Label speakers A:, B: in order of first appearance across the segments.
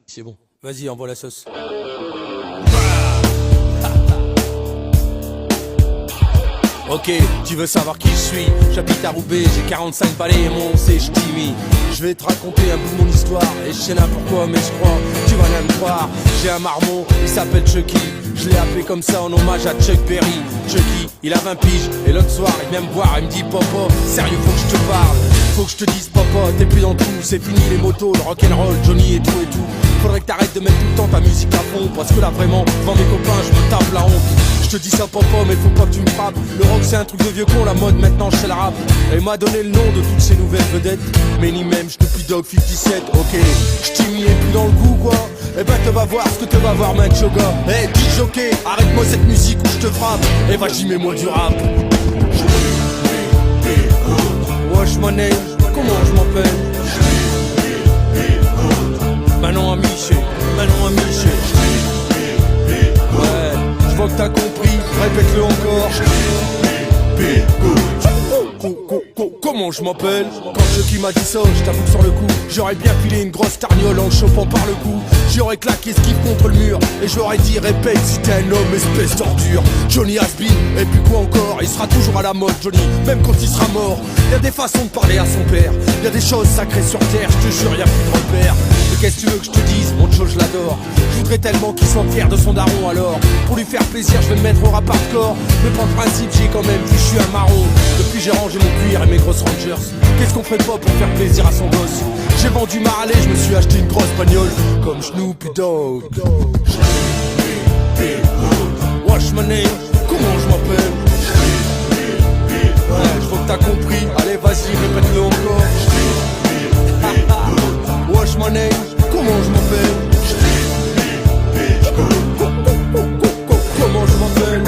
A: C'est bon. Vas-y, envoie la sauce. Ok, tu veux savoir qui je suis? J'habite à Roubaix, j'ai 45 balais et mon c'est Jimmy. Je vais te raconter un bout de mon histoire et je sais n'importe quoi mais je crois tu vas même croire. J'ai un marmot, il s'appelle Chucky. Je l'ai appelé comme ça en hommage à Chuck Berry. Chucky, il a 20 piges et l'autre soir il vient me voir, il me dit Papa, sérieux faut que je te parle. Faut que je te dise papa, t'es plus dans le coup, c'est fini les motos, le rock'n'roll, Johnny et tout et tout. Faudrait que t'arrêtes de mettre tout le temps ta musique à fond, parce que là vraiment, devant mes copains, je me tape la honte. Je te dis ça papa, mais faut pas que tu me frappes. Le rock c'est un truc de vieux con, la mode maintenant je fais le rap. Elle m'a donné le nom de toutes ces nouvelles vedettes. Mais ni même, Snoopy Dogg 57, ok. J't'y est plus dans le coup quoi. Eh ben te va voir ce que te va voir man Choga. Eh dis jockey, arrête-moi cette musique ou je te frappe. Eh vas-y mets-moi du rap. Wash my name, comment je m'appelle? Manon à Miché, Manon à Miché. Ouais, je vois que t'as compris, répète-le encore. Comment je m'appelle? Quand Chucky m'a dit ça, je t'avoue que sur le coup j'aurais bien filé une grosse tarniole en le chopant par le cou. J'aurais claqué ce kiff contre le mur et j'aurais dit répète si t'es un homme espèce d'ordure. Johnny has been, et puis quoi encore? Il sera toujours à la mode Johnny, même quand il sera mort. Y'a des façons de parler à son père, y'a des choses sacrées sur terre, je te jure y'a plus de repères. Mais qu'est-ce que tu veux que je te dise? Mon Joe je l'adore. Je voudrais tellement qu'il soit fier de son daron alors. Pour lui faire plaisir je vais me mettre au rap hardcore. Mais par principe j'ai quand même vu je suis un marron. Depuis j'ai rangé mon cuir et mes grosses Rangers. Qu'est-ce qu'on ferait pas pour faire plaisir à son gosse? J'ai vendu ma Harley, je me suis acheté une grosse bagnole comme Snoopy Dogg. Wash my name, comment je m'appelle? Ouais, je vois que t'as compris, allez vas-y répète-le encore. Wash my name, comment je m'appelle? Comment je m'appelle?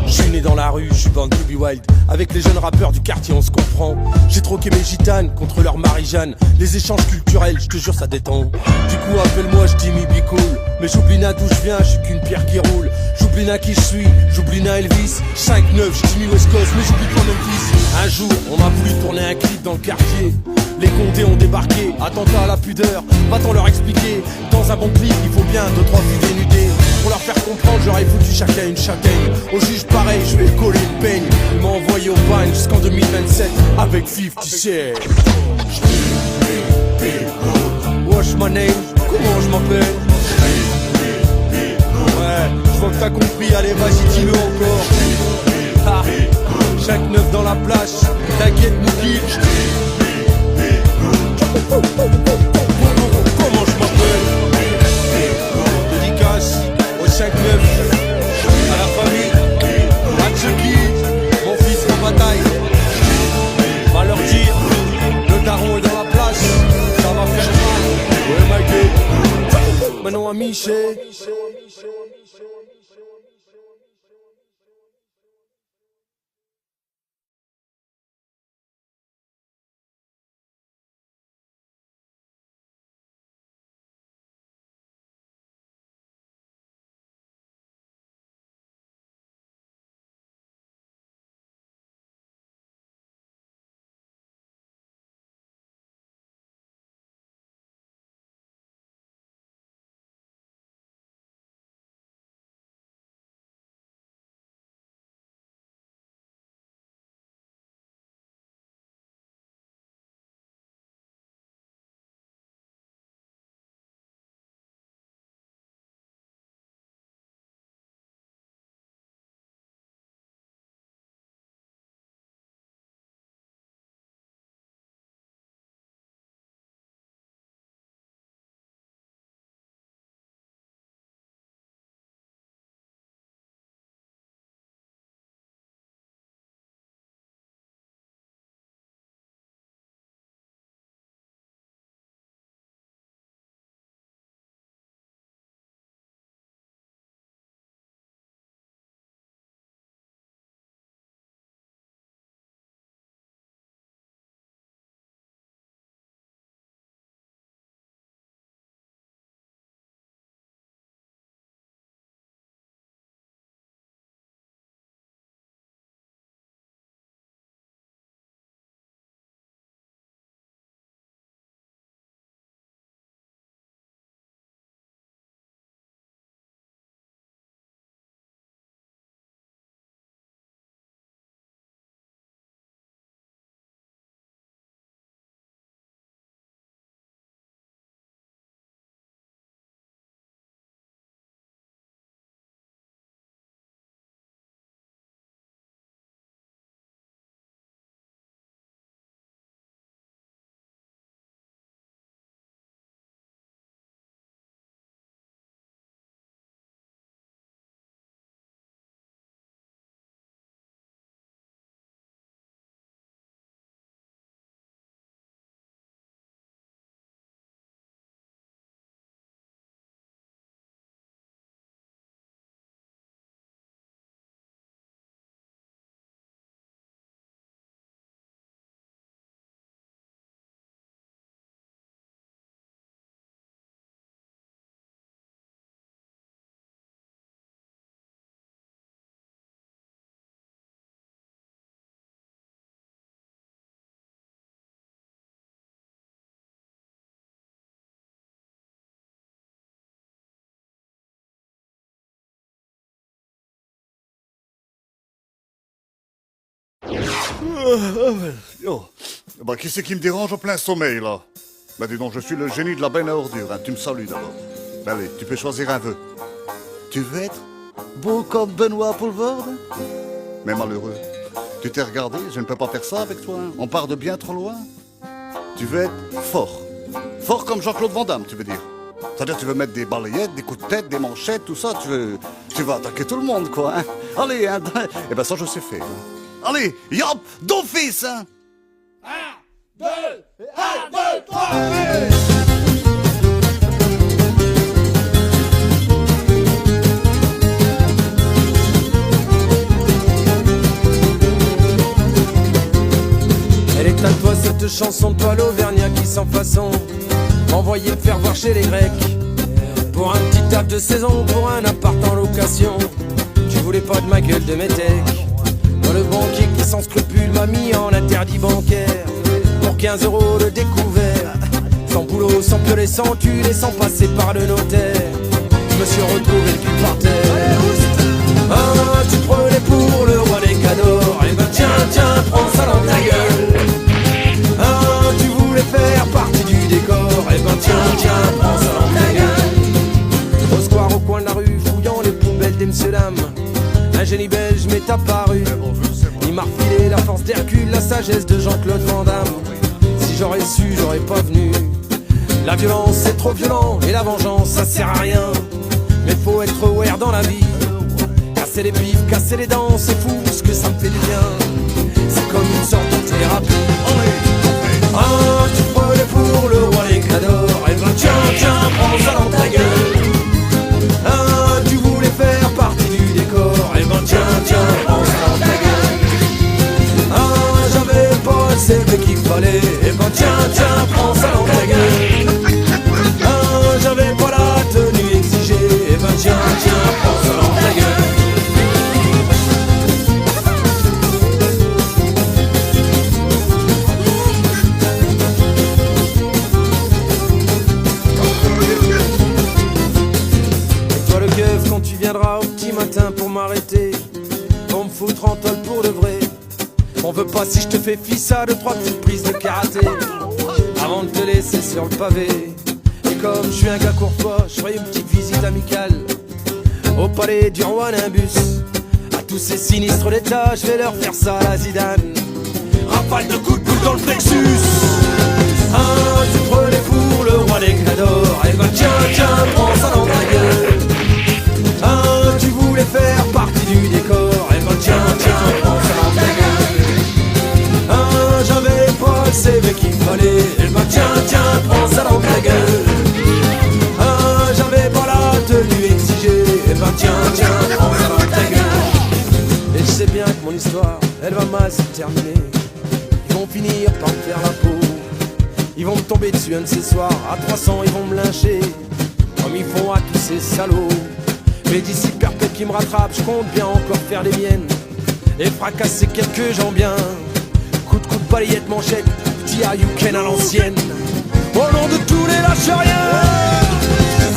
A: Je suis né dans la rue, je suis born to be wild. Avec les jeunes rappeurs du quartier on se comprend. J'ai troqué mes gitanes contre leur Marie-Jeanne. Les échanges culturels, je te jure ça détend. Du coup appelle-moi, je dis mi be cool. Mais j'oublie na d'où je viens, je suis qu'une pierre qui roule. J'oublie na qui je suis, j'oublie na Elvis. 5-9, je dis mi West Coast, mais j'oublie pas Memphis. Un jour, on m'a voulu tourner un clip dans le quartier. Les condés ont débarqué, attentat à la pudeur. Va-t-on leur expliquer? Dans un bon clip, il faut bien 2-3 filles dénudées. Pour leur faire comprendre, j'aurais foutu chacun une châtaigne. Au juge pareil, je vais coller une peigne. Il m'a envoyé au bagne jusqu'en 2027 avec 50 Cent. Wash my name, comment je m'appelle? Ouais, je vois que t'as compris, allez vas-y dis-le encore. Ah, chaque neuf dans la place, t'inquiète Mookie. Comment je m'appelle? Dédicace au 5-9, à la famille, à Chucky, mon fils en bataille. Va leur dire, le daron est dans la place, ça va faire mal. Ouais Michael, maintenant à Miché.
B: Oh. Bah, qui c'est qui me dérange en plein sommeil, là? Bah, dis donc, je suis le génie de la benne à ordures, hein. Tu me salues d'abord. Bah, allez, tu peux choisir un vœu. Tu veux être beau comme Benoît Poulvord? Mais malheureux, tu t'es regardé, je ne peux pas faire ça avec toi, hein. On part de bien trop loin. Tu veux être fort. Fort comme Jean-Claude Van Damme, tu veux dire. C'est-à-dire, tu veux mettre des balayettes, des coups de tête, des manchettes, tout ça, tu vas attaquer tout le monde, quoi, hein. Allez, hein. Eh ben, ça, je sais faire. Allez, yop, d'office, hein.
A: 1, 2, 3, Elle est à toi cette chanson de Paul Auvergnat qui sans façon m'envoyait me faire voir chez les Grecs. Pour un petit taf de saison, pour un appart en location. Tu voulais pas de ma gueule de métèque. Moi le banquier qui sans scrupule m'a mis en interdit bancaire. Pour 15 € de découvert. Sans boulot, sans piolet, sans thune et sans passer par le notaire. Je me suis retrouvé le cul par terre. Ah, tu prenais pour le roi des cadeaux. Eh ben tiens, tiens, prends ça dans ta gueule. Ah, tu voulais faire partie du décor. Eh ben tiens, tiens, prends ça dans ta gueule. Au square, au coin de la rue, fouillant les poubelles des messieurs dames, un génie belge m'est apparu. Il m'a refilé la force d'Hercule, la sagesse de Jean-Claude Van Damme. Si j'aurais su, j'aurais pas venu. La violence c'est trop violent et la vengeance ça sert à rien. Mais faut être aware dans la vie. Casser les bifs, casser les dents, c'est fou ce que ça me fait du bien. C'est comme une sorte de thérapie. Ah, tu prenais pour le roi des cadeaux. Eh ben tiens, tiens, prends ça dans ta gueule. Ah, tu voulais faire partie du décor. Eh ben tiens, tiens, prends ça dans ta gueule. Ah, j'avais pas le CV qu'il fallait. Eh ben tiens, tiens, prends ça dans ta gueule. Ah, j'avais pas la tenue exigée. Eh ben tiens, tiens, prends ça dans ta gueule. Quand tu viendras au petit matin pour m'arrêter, pour me foutre en tôle pour de vrai. On veut pas si je te fais fissa de 3 petites prises de karaté avant de te laisser sur le pavé. Et comme je suis un gars courtois, je ferai une petite visite amicale au palais du roi Nimbus. À tous ces sinistres d'état, je vais leur faire ça à la Zidane. Rafale de coups de boule dans le plexus. Ah, tu prenais pour le roi des cadeaux. Eh ben tiens, tiens, prends ça dans ta gueule. Ah, tu voulais faire partie du décor. Eh ben tiens, tiens, prends ça dans ta gueule. Ah, j'avais pas le CV qu'il fallait. Eh ben tiens, tiens, prends ça dans ta gueule. Ah, j'avais pas la tenue exigée. Eh ben tiens, tiens, prends ça dans ta gueule. Et je sais bien que mon histoire, elle va mal se terminer. Ils vont finir par me faire la peau. Ils vont me tomber dessus un de ces soirs. À 300 ils vont me lyncher, comme ils font à tous ces salauds. Mais d'ici perpète qui me rattrape, je compte bien encore faire les miennes et fracasser quelques gens bien. Coup de balayette, manchette, petit Ayuken à l'ancienne. Au nom de tous les lâches rien.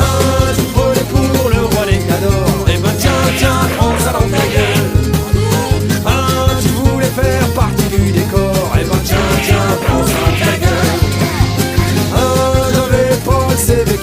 A: Ah, tu prenais pour le roi des cadeaux. Eh ben tiens, tiens, prends ça dans ta gueule. Ah, tu voulais faire partie du décor. Eh ben tiens, tiens, prends ça dans ta gueule. Ah, j'avais pas le CV